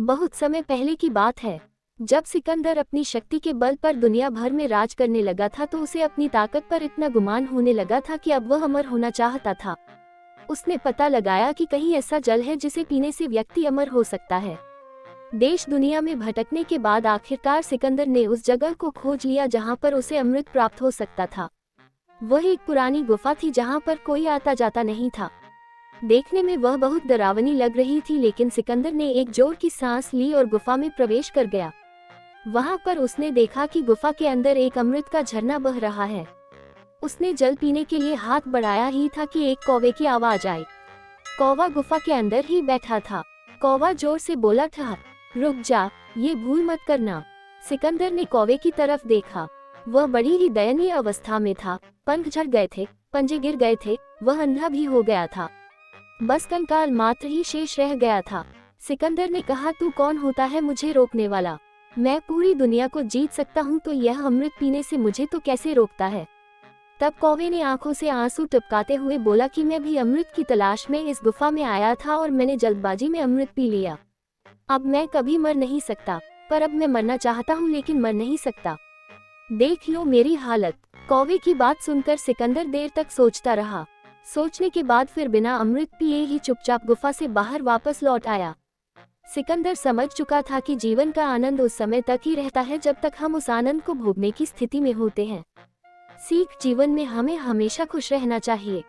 बहुत समय पहले की बात है, जब सिकंदर अपनी शक्ति के बल पर दुनिया भर में राज करने लगा था तो उसे अपनी ताकत पर इतना गुमान होने लगा था कि अब वह अमर होना चाहता था। उसने पता लगाया कि कहीं ऐसा जल है जिसे पीने से व्यक्ति अमर हो सकता है। देश दुनिया में भटकने के बाद आखिरकार सिकंदर ने उस जगह को खोज लिया जहां पर उसे अमृत प्राप्त हो सकता था। वह एक पुरानी गुफा थी जहां पर कोई आता जाता नहीं था। देखने में वह बहुत डरावनी लग रही थी, लेकिन सिकंदर ने एक जोर की सांस ली और गुफा में प्रवेश कर गया। वहां पर उसने देखा कि गुफा के अंदर एक अमृत का झरना बह रहा है। उसने जल पीने के लिए हाथ बढ़ाया ही था कि एक कौवे की आवाज आई। कौवा गुफा के अंदर ही बैठा था। कौवा जोर से बोला, ठहर, रुक जा, ये भूल मत करना। सिकंदर ने कौवे की तरफ देखा। वह बड़ी ही दयनीय अवस्था में था। पंख झड़ गए थे, पंजे गिर गए थे, वह अंधा भी हो गया था। बस कंकाल मात्र ही शेष रह गया था। सिकंदर ने कहा, तू कौन होता है मुझे रोकने वाला? मैं पूरी दुनिया को जीत सकता हूँ तो यह अमृत पीने से मुझे तो कैसे रोकता है? तब कौवे ने आंखों से आंसू टपकाते हुए बोला कि मैं भी अमृत की तलाश में इस गुफा में आया था और मैंने जल्दबाजी में अमृत पी लिया। अब मैं कभी मर नहीं सकता, पर अब मैं मरना चाहता हूँ लेकिन मर नहीं सकता। देख लो मेरी हालत। कौवे की बात सुनकर सिकंदर देर तक सोचता रहा। सोचने के बाद फिर बिना अमृत पिए ही चुपचाप गुफा से बाहर वापस लौट आया। सिकंदर समझ चुका था कि जीवन का आनंद उस समय तक ही रहता है जब तक हम उस आनंद को भोगने की स्थिति में होते हैं। सीख, जीवन में हमें हमेशा खुश रहना चाहिए।